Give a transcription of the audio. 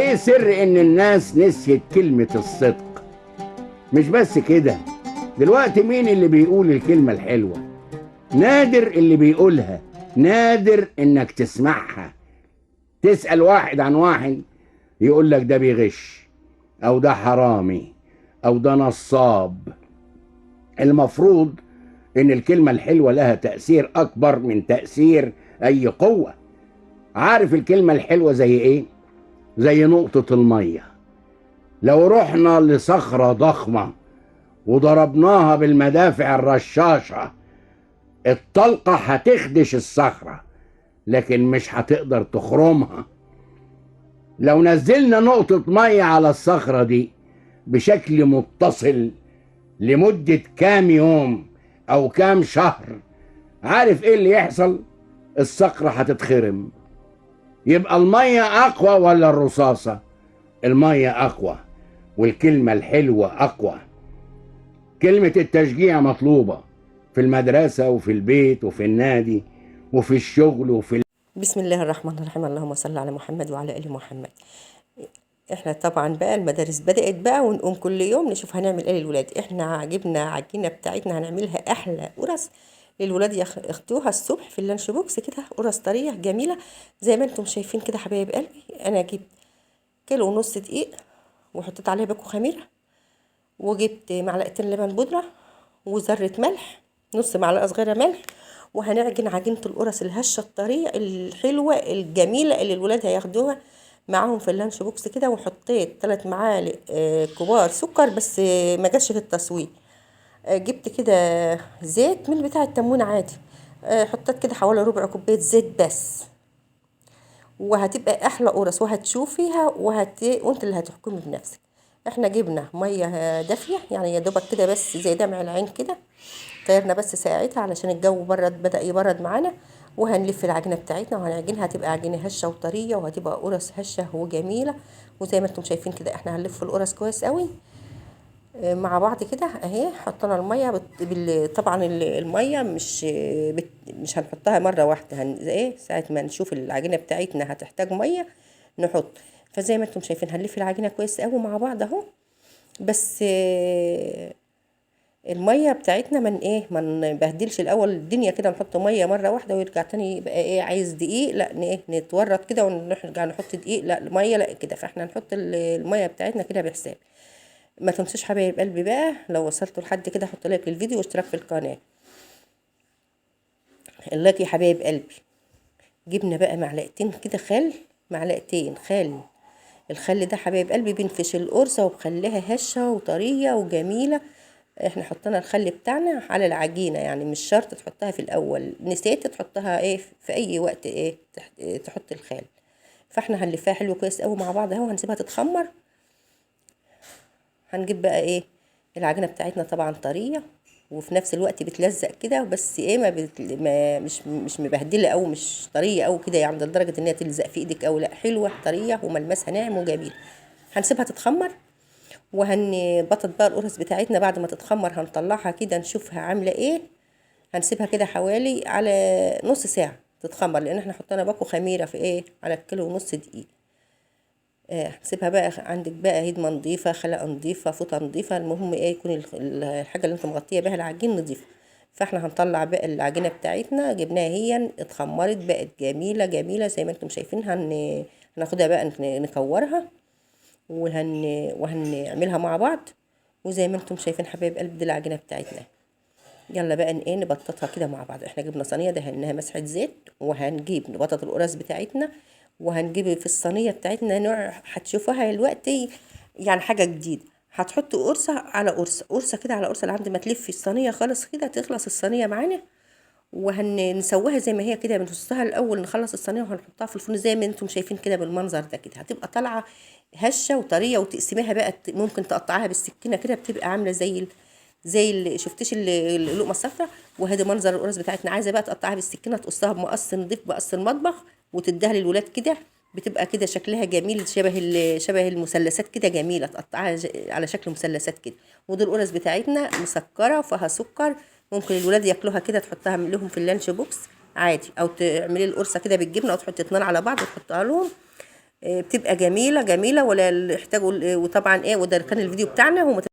ايه سر ان الناس نسيت كلمة الصدق؟ مش بس كده، دلوقتي مين اللي بيقول الكلمة الحلوة؟ نادر اللي بيقولها، نادر انك تسمعها. تسأل واحد عن واحد يقول لك ده بيغش، او ده حرامي، او ده نصاب. المفروض ان الكلمة الحلوة لها تأثير اكبر من تأثير اي قوة. عارف الكلمة الحلوة زي ايه؟ زي نقطة المية. لو رحنا لصخرة ضخمة وضربناها بالمدافع الرشاشة، الطلقة هتخدش الصخرة لكن مش هتقدر تخرمها. لو نزلنا نقطة مية على الصخرة دي بشكل متصل لمدة كام يوم أو كام شهر، عارف إيه اللي يحصل؟ الصخرة هتتخرم. يبقى المية أقوى ولا الرصاصة؟ المية أقوى، والكلمة الحلوة أقوى. كلمة التشجيع مطلوبة في المدرسة وفي البيت وفي النادي وفي الشغل وفي بسم الله الرحمن الرحيم. اللهم صل على محمد وعلى آل محمد. احنا طبعا بقى المدارس بدأت بقى، ونقوم كل يوم نشوف هنعمل ايه للولاد. احنا جبنا عجينة بتاعتنا هنعملها احلى قرص للولاد ياخدوها الصبح في اللانش بوكس كده، قرص طرية جميلة زي ما انتم شايفين كده حبايب قلبي. انا جبت كيلو ونص دقيق وحطيت عليه باكو خميرة، وجبت معلقتين لبن بودرة وذرة ملح، نص معلقة صغيرة ملح. وهنعجن عجينة القرص الهشة الطرية الحلوة الجميلة اللي الولاد هياخدوها معاهم في اللانش بوكس كده. وحطيت 3 معالق كبار سكر، بس ما جاتش في التسويق. جبت كده زيت من بتاع التموين عادي، حطيت كده حوالي ربع كوباية زيت بس. وهتبقى احلى قرص وهتشوفيها وانت اللي هتحكمي بنفسك. احنا جبنا ميه دافيه يعني يا دوبك كده بس زي دمع العين كده، طيرنا بس ساعتها علشان الجو بدأ يبرد معانا. وهنلف العجينه بتاعتنا وهنعجنها، هتبقى عجينه هشه وطريه وهتبقى قرص هشه وجميله. وزي ما انتم شايفين كده احنا هنلف القرص كويس قوي مع بعض كده اهي. حطينا الميه طبعا الميه مش هنحطها مره واحده، ايه ساعه ما نشوف العجينه بتاعتنا هتحتاج ميه نحط. فزي ما انتم شايفين هنلف العجينه كويس قوي مع بعض اهو. بس الميه بتاعتنا ما نبهدلش الاول الدنيا كده، نحط ميه مره واحده ويرجع تاني يبقى ايه عايز دقيق، لا نتورط كده ونرجع نحط دقيق، لا الميه لا كده. فاحنا نحط الميه بتاعتنا كده بحساب. ما تنسوش حبايب قلبي بقى لو وصلتوا لحد كده حط لايك للفيديو واشتراك في القناه. اللايك يا حبايب قلبي. جبنا بقى معلقتين كده خل، معلقتين خل. الخل ده حبايب قلبي بينفش القرصه وبخليها هشه وطريه وجميله. احنا حطينا الخل بتاعنا على العجينه، يعني مش شرط تحطها في الاول، نسيت تحطها ايه في اي وقت ايه تحط الخل. فاحنا هنلفها حلو كويس قوي مع بعض اهو، هنسيبها تتخمر. هنجيب بقى ايه العجينه بتاعتنا طبعا طريه وفي نفس الوقت بتلزق كده، بس ايه ما مش مبهدله او مش طريه او كده يعني لدرجه ان هي تلزق في ايدك او لا، حلوه طريه وملمسها ناعم وجميل. هنسيبها تتخمر وهنبطط بقى القرص بتاعتنا. بعد ما تتخمر هنطلعها كده نشوفها عامله ايه. هنسيبها كده حوالي على نص ساعه تتخمر، لان احنا حطينا باكو خميره في ايه على الكيلو ونص دقيق. هنسيبها بقى عندك بقى هدمه نظيفه، خلقه نظيفه، فوطه نظيفه، المهم ايه يكون الحاجه اللي انت مغطيه بها العجين نظيفه. فاحنا هنطلع بقى العجينه بتاعتنا، جبناها هي اتخمرت بقت جميله جميله زي ما انتم شايفين. هناخدها بقى نكورها وهنعملها مع بعض. وزي ما انتم شايفين حبايب قلب دي العجينه بتاعتنا. يلا بقى ايه نبططها كده مع بعض. احنا جبنا صينيه دهناها مسحه زيت، وهنجيب نبطط القرص بتاعتنا، وهنجيب في الصينيه بتاعتنا نوع هتشوفوها دلوقتي يعني حاجه جديده. هتحط قرصه على قرصه، قرصه كده على قرصه لحد ما تلفي الصينيه خالص كده تخلص الصينيه معانا. وهنسويها زي ما هي كده، بنرصها الاول نخلص الصينيه وهنحطها في الفرن زي ما انتم شايفين كده بالمنظر ده كده. هتبقى طالعه هشه وطريه، وتقسميها بقى ممكن تقطعها بالسكينه كده بتبقى عامله زي اللي شفتيش اللقمه الصفراء. وهذا منظر القرص بتاعتنا. عايزه بقى تقطعها بالسكينه تقصها بمقص نضيف بقص المطبخ وتديها للولاد كده، بتبقى كده شكلها جميل شبه المثلثات كده جميله، تقطعها على شكل مثلثات كده. ودي القرص بتاعتنا مسكره وفيها سكر، ممكن الولاد ياكلوها كده تحطها لهم في اللانش بوكس عادي، او تعملي القرصه كده بالجبنه وتحطي اتنين على بعض وتحطها لهم. بتبقى جميله جميله، ولا يحتاجوا. وطبعا ايه، وده كان الفيديو بتاعنا.